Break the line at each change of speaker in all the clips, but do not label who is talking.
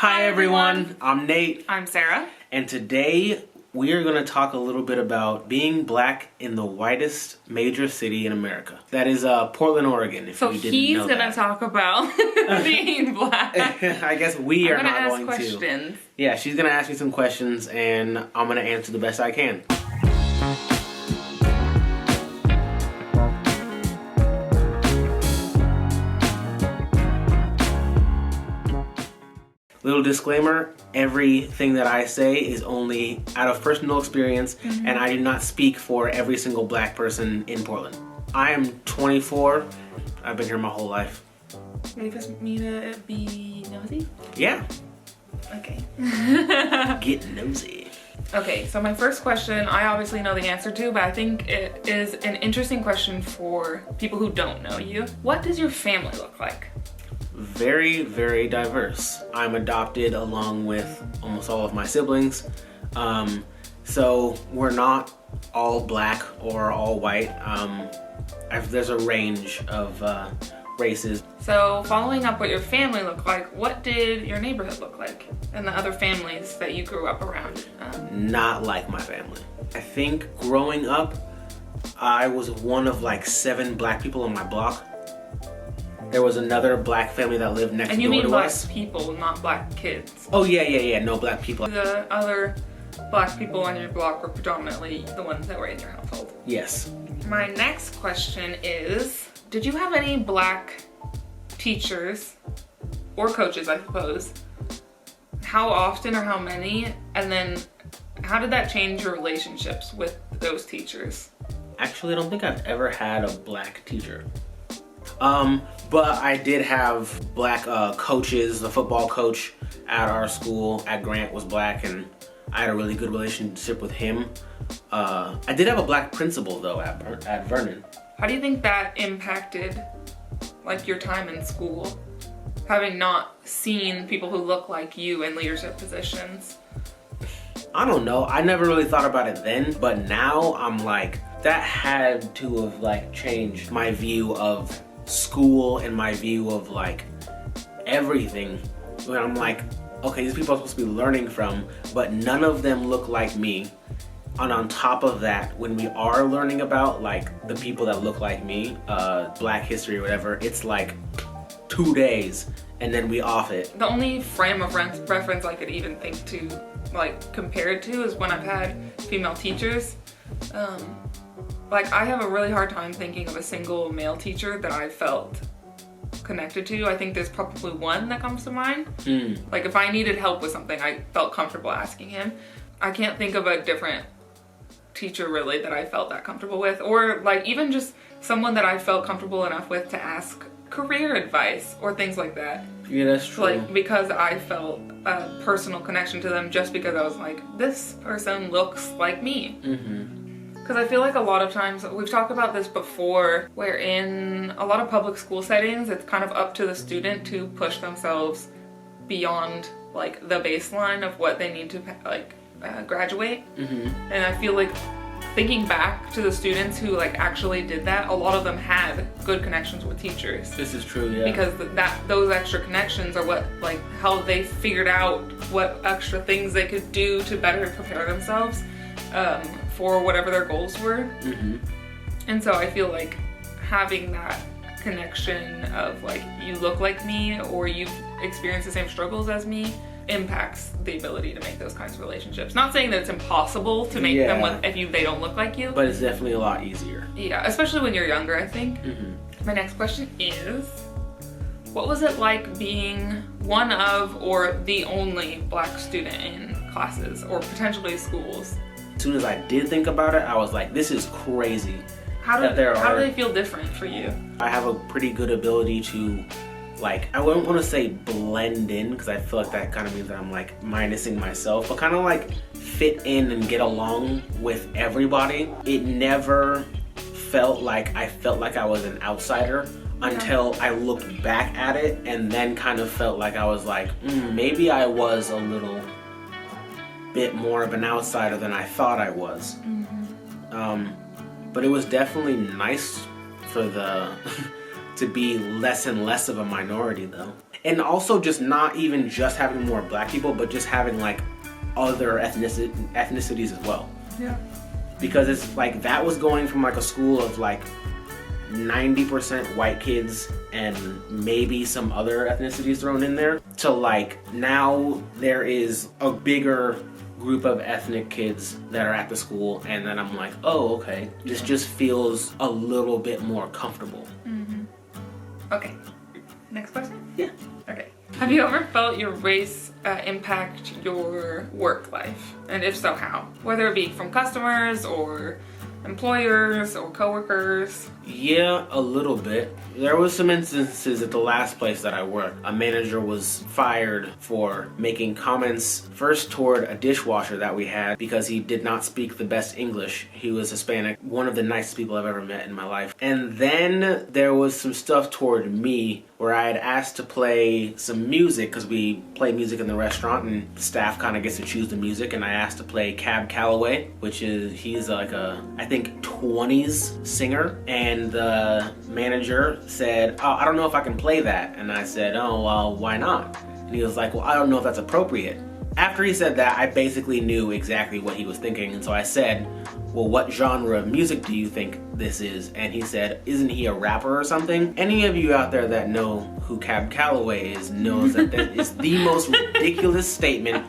Hi everyone, I'm Nate.
I'm Sarah.
And today we are going to talk a little bit about being black in the whitest major city in America. That is Portland, Oregon, if you didn't know that. So
he's going to talk about being black.
I guess we are not going to.
I'm going to ask questions.
Yeah, she's going to ask me some questions and I'm going to answer the best I can. Little disclaimer, everything that I say is only out of personal experience and I do not speak for every single black person in Portland. I am 24. I've been here my whole life.
Ready for me to be nosy?
Yeah.
Okay.
Get nosy.
Okay, so my first question, I obviously know the answer to, but I think it is an interesting question for people who don't know you. What does your family look like?
Very, very diverse. I'm adopted along with almost all of my siblings. So we're not all black or all white. There's a range of races.
So following up what your family looked like, what did your neighborhood look like and the other families that you grew up around?
Not like my family. I think growing up, I was one of like 7 black people on my block. There was another black family that lived next door to us.
And you mean black people, not black kids?
Oh yeah, no black people.
The other black people on your block were predominantly the ones that were in your household?
Yes.
My next question is, did you have any black teachers or coaches, I suppose? How often or how many? And then how did that change your relationships with those teachers?
Actually, I don't think I've ever had a black teacher. But I did have black coaches. The football coach at our school at Grant was black and I had a really good relationship with him. I did have a black principal though at Vernon.
How do you think that impacted like your time in school? Having not seen people who look like you in leadership positions?
I don't know. I never really thought about it then, but now I'm like, that had to have like changed my view of school and my view of like everything. When I'm like, okay, these people are supposed to be learning from, but none of them look like me. And on top of that, when we are learning about like the people that look like me, black history or whatever, it's like 2 days and then we off it.
The only frame of reference I could even think to like compare it to is when I've had female teachers. Like I have a really hard time thinking of a single male teacher that I felt connected to. I think there's probably one that comes to mind. Like if I needed help with something, I felt comfortable asking him. I can't think of a different teacher really that I felt that comfortable with, or like even just someone that I felt comfortable enough with to ask career advice or things like that.
Yeah, that's true.
Like because I felt a personal connection to them just because I was like, this person looks like me. Because I feel like a lot of times, we've talked about this before, where in a lot of public school settings, it's kind of up to the student to push themselves beyond like the baseline of what they need to like graduate. And I feel like thinking back to the students who like actually did that, a lot of them had good connections with teachers.
This is true, yeah.
Because those extra connections are what like how they figured out what extra things they could do to better prepare themselves for whatever their goals were. And so I feel like having that connection of like you look like me or you've experienced the same struggles as me impacts the ability to make those kinds of relationships. Not saying that it's impossible to make them if they don't look like you,
but it's definitely a lot easier.
Yeah, especially when you're younger, I think. My next question is, what was it like being one of or the only black student in classes or potentially schools?
As soon as I did think about it, I was like, this is crazy.
How do they feel different for you?
I have a pretty good ability to, like, I wouldn't want to say blend in, because I feel like that kind of means that I'm like minusing myself, but kind of like fit in and get along with everybody. It never felt like I was an outsider until I looked back at it and then kind of felt like I was like, maybe I was a little bit more of an outsider than I thought I was. But it was definitely nice for to be less and less of a minority though. And also just not even just having more black people, but just having like other ethnicities as well.
Yeah.
Because it's like that was going from like a school of like 90% white kids and maybe some other ethnicities thrown in there to like now there is a bigger group of ethnic kids that are at the school, and then I'm like, oh, okay, this just feels a little bit more comfortable.
Mm-hmm. Okay. Next question?
Yeah.
Okay. Have you ever felt your race impact your work life? And if so, how? Whether it be from customers or employers or coworkers?
Yeah, a little bit. There was some instances at the last place that I worked. A manager was fired for making comments first toward a dishwasher that we had because he did not speak the best English. He was Hispanic, one of the nicest people I've ever met in my life. And then there was some stuff toward me where I had asked to play some music because we play music in the restaurant and the staff kind of gets to choose the music, and I asked to play Cab Calloway, which is, he's like a, I think 20s singer, and the manager said, oh, I don't know if I can play that. And I said, oh, well, why not? And he was like, well, I don't know if that's appropriate. After he said that, I basically knew exactly what he was thinking, and so I said, well, what genre of music do you think this is? And he said, isn't he a rapper or something? Any of you out there that know who Cab Calloway is knows that that is the most ridiculous statement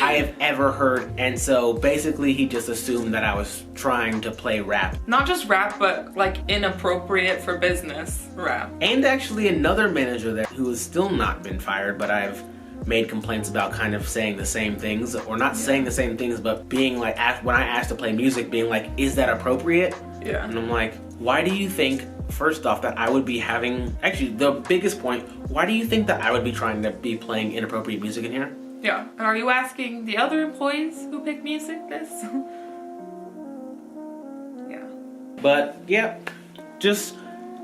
I have ever heard. And so basically he just assumed that I was trying to play rap.
Not just rap, but like inappropriate for business rap.
And actually another manager there who has still not been fired, but I've made complaints about kind of saying the same things, or not saying the same things, but being like, when I asked to play music, being like, is that appropriate?
Yeah.
And I'm like, why do you think, first off, that I would be having, actually the biggest point, why do you think that I would be trying to be playing inappropriate music in here?
Yeah. And are you asking the other employees who pick music this? Yeah.
But yeah, just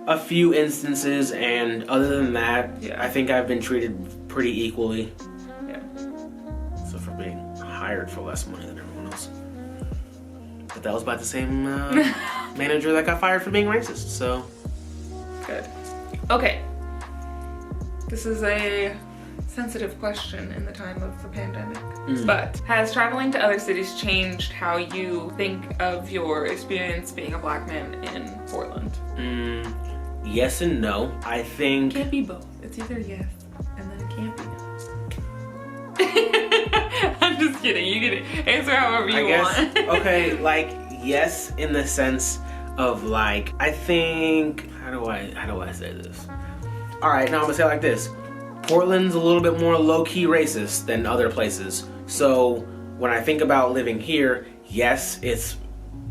a few instances, and other than that,
Yeah.
I think I've been treated pretty equally.
Yeah.
So for being hired for less money than everyone else. But that was by the same manager that got fired for being racist, so.
Good. Okay. This is a sensitive question in the time of the pandemic. But has traveling to other cities changed how you think of your experience being a black man in Portland?
Yes and no. I think...
It can't be both. It's either yes and then it can't be no. I'm just kidding. You can answer however you want.
Okay, like, yes, in the sense of like, I think, how do I say this? All right, now I'm gonna say it like this. Portland's a little bit more low-key racist than other places. So when I think about living here, yes, it's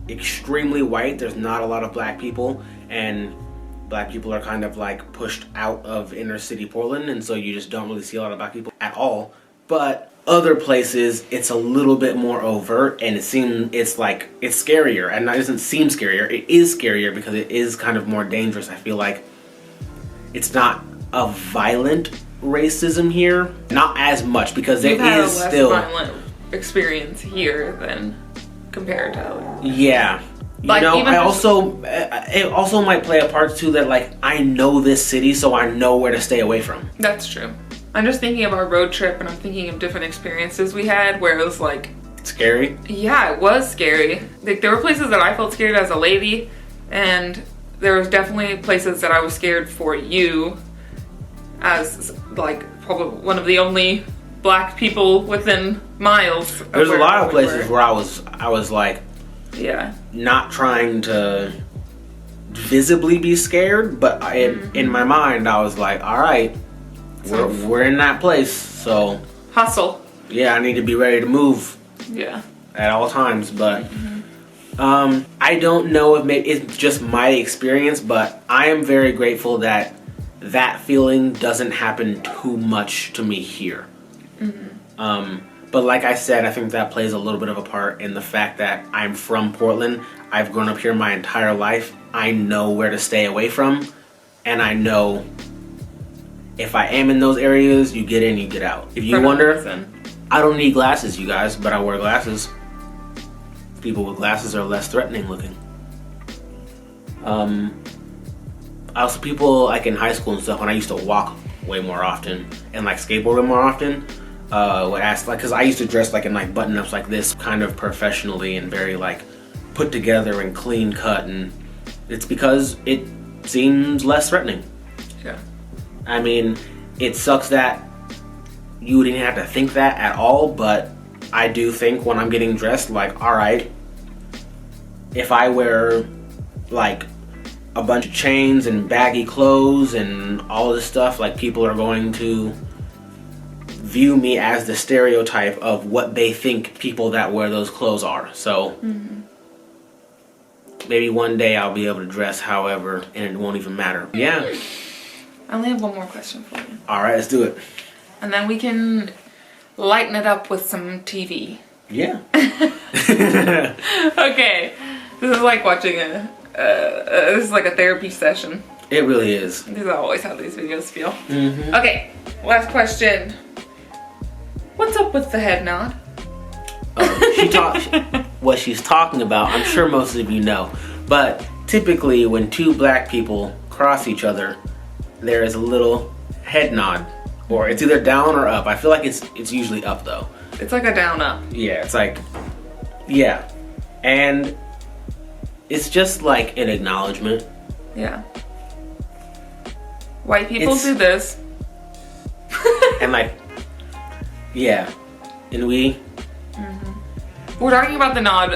extremely white. There's not a lot of black people, and black people are kind of like pushed out of inner city Portland, and so you just don't really see a lot of black people at all. But other places, it's a little bit more overt, and it's scarier. And it doesn't seem scarier, it is scarier because it is kind of more dangerous. I feel like it's not a violent racism here, not as much, because there is still
a less violent experience here than compared to other.
Yeah.
Like,
you know,
it
also might play a part too that like I know this city, so I know where to stay away from.
That's true. I'm just thinking of our road trip, and I'm thinking of different experiences we had where it was like
scary.
Yeah, it was scary. Like there were places that I felt scared as a lady, and there was definitely places that I was scared for you as like probably one of the only black people within miles.
There's a lot of places where I was like,
yeah,
not trying to visibly be scared, but in my mind I was like, all right, we're in that place, so
hustle.
Yeah, I need to be ready to move.
Yeah.
At all times, but I don't know if maybe it's just my experience, but I am very grateful that that feeling doesn't happen too much to me here. But like I said, I think that plays a little bit of a part in the fact that I'm from Portland. I've grown up here my entire life. I know where to stay away from, and I know if I am in those areas, you get in, you get out. If you wonder, I don't need glasses, you guys, but I wear glasses. People with glasses are less threatening looking. Also, people like in high school and stuff, when I used to walk way more often and like skateboard way more often, would ask, like, because I used to dress like in like button ups like this, kind of professionally and very like put together and clean cut, and it's because it seems less threatening.
Yeah.
I mean, it sucks that you didn't have to think that at all, but I do think when I'm getting dressed, like, all right, if I wear like a bunch of chains and baggy clothes and all this stuff, like, people are going to view me as the stereotype of what they think people that wear those clothes are. So maybe one day I'll be able to dress however and it won't even matter. Yeah.
I only have one more question for you.
All right, let's do it. And
then we can lighten it up with some TV.
Yeah.
Okay. This is like watching this is like a therapy session.
It really is.
This is always how these videos feel. Okay, last question. What's up with the head nod?
What she's talking about, I'm sure most of you know, but typically when two black people cross each other, there is a little head nod, or it's either down or up. I feel like it's usually up though.
It's like a down up.
Yeah, it's like, yeah, and it's just like an acknowledgement.
Yeah. White people do this.
And like, yeah, and we're
talking about the nod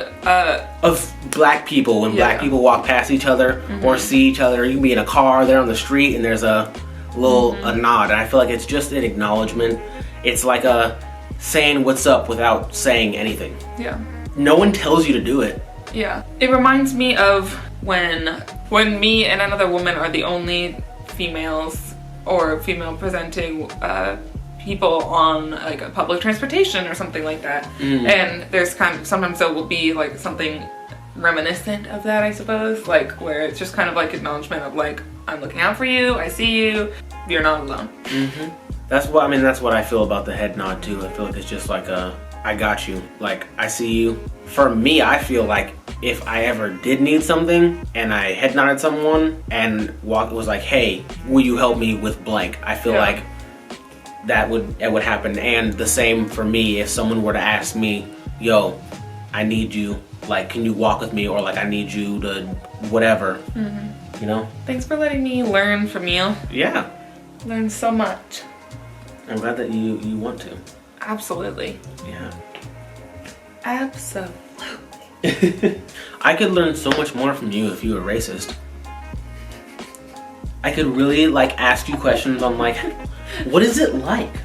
of black people. When black people walk past each other or see each other, you can be in a car, they're on the street, and there's a little a nod. And I feel like it's just an acknowledgement. It's like a saying what's up without saying anything.
Yeah.
No one tells you to do it.
Yeah. It reminds me of when me and another woman are the only females or female presenting people on like a public transportation or something like that. And there's kind of, sometimes there will be like something reminiscent of that, I suppose, like where it's just kind of like acknowledgement of like, I'm looking out for you, I see you, you're not alone.
That's what I feel about the head nod too. I feel like it's just like I got you, like I see you. For me, I feel like if I ever did need something and I head nodded someone and was like, hey, will you help me with blank? I feel like it would happen. And the same for me if someone were to ask me, yo, I need you, like, can you walk with me, or like I need you to whatever. You know? Thanks
for letting me learn from you.
Yeah.
Learn so much.
I'm glad that you want to.
Absolutely.
Yeah.
Absolutely.
I could learn so much more from you if you were racist. I could really like ask you questions on like, what is it like?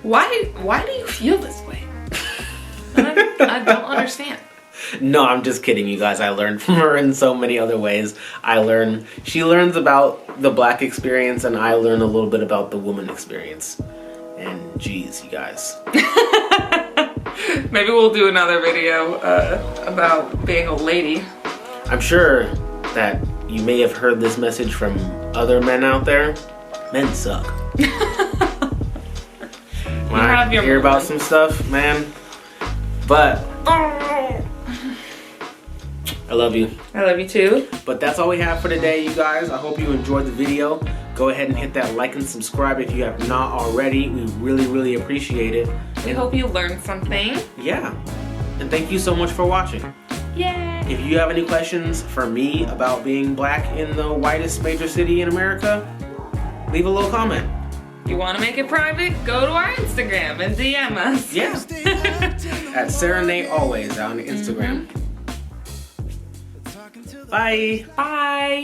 Why do you feel this way? I don't understand.
No, I'm just kidding, you guys. I learned from her in so many other ways. She learns about the black experience, and I learn a little bit about the woman experience. And geez, you guys.
Maybe we'll do another video about being a lady.
I'm sure that you may have heard this message from other men out there. Men suck. When I hear about some stuff, man. But I love you.
I love you too.
But that's all we have for today, you guys. I hope you enjoyed the video. Go ahead and hit that like and subscribe if you have not already. We really, really appreciate it.
We hope you learned something.
Yeah. And thank you so much for watching.
Yay!
If you have any questions for me about being black in the whitest major city in America, leave a little comment.
If you want to make it private, go to our Instagram and DM us.
Yeah. At Sarah&Nate always on Instagram. Bye.
Bye.